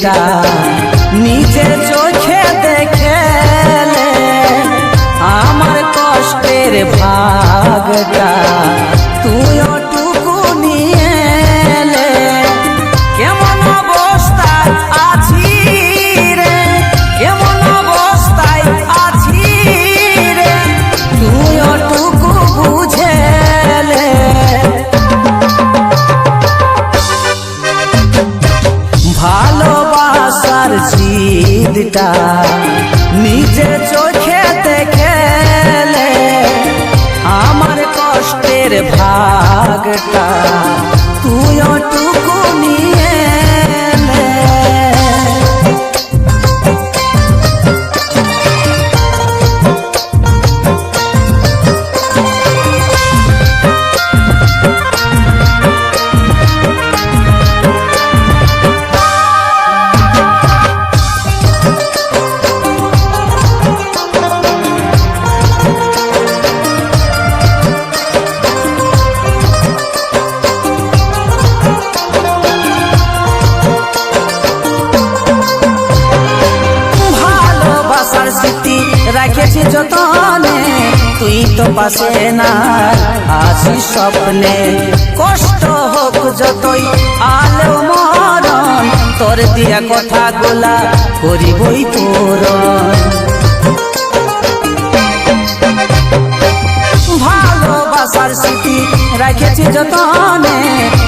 জিদটা নিজের চোখে দেখেলে আমার কষ্টের ভাগটা তুই ওটুকু নিয়ে এলে। কেমন অবস্থায় আছি রে, কেমন অবস্থায় আছি রে, তুই ওটুকু বুঝেলে। ভালোবাসার জিদটা নিজের চোখে দেখেলে আমার কষ্টের ভাগটা তুই ওটুকু নিয়ে এলে। রাখেছি যতনে তুই তো পাশে না আছি স্বপ্নে। কষ্ট হোক যতই আলো মরণ তোর দিয়া কথাগুলা করিবই পূরণ। ভালোবাসার স্মৃতি রাখেছি যতনে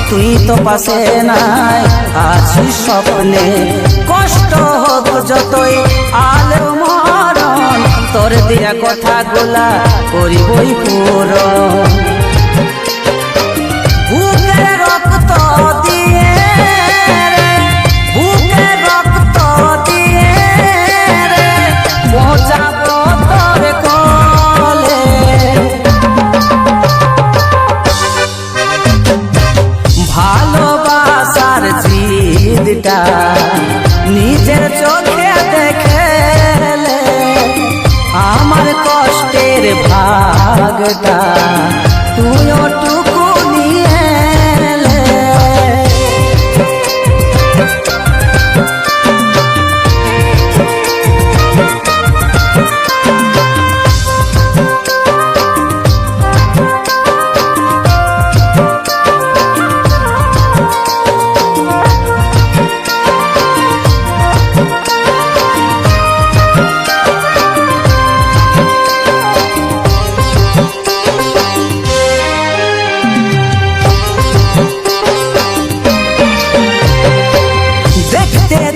তুই তো পাশে নাই আছি স্বপ্নে। কষ্ট হোক যতই আলো মরণ তোর দিয়া কথাগুলা করিবই পূরণ। বুকে রক্ত দিয়ে রে, বুকে রক্ত দিয়ে রে পৌঁছাবো তোর কোলে। ভালোবাসার জিদটা নিজের চোখে দেখেলে আমার কষ্টের ভাগটা তুই ওটুকু নিয়ে এলে।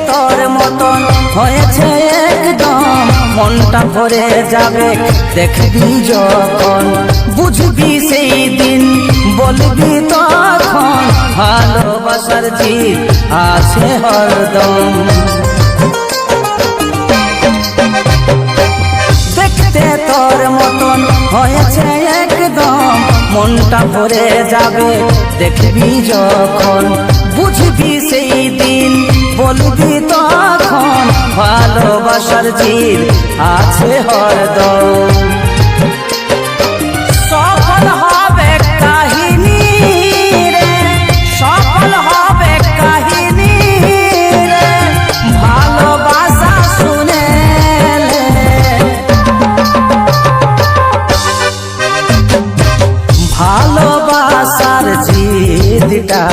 তোর মতন হয়েছে একদম মনটা ভরে যাবে দেখবি যখন। বুঝবি সেই দিন বলবি তখন ভালোবাসার জিদ আছে হরদম। দেখতে তোর মতন হয়েছে একদম মনটা ভরে যাবে দেখবি যখন। বুঝবি সেই দিন বলবি তখন ভালোবাসার জিদ আছে হরদম। সফল হবে কাহিনী রে, সফল হবে কাহিনী রে ভালোবাসা শুনে। ভালোবাসার জিদটা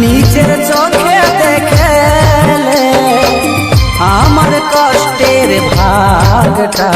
নিজের চোখে দেখেলে আমার কষ্টের ভাগটা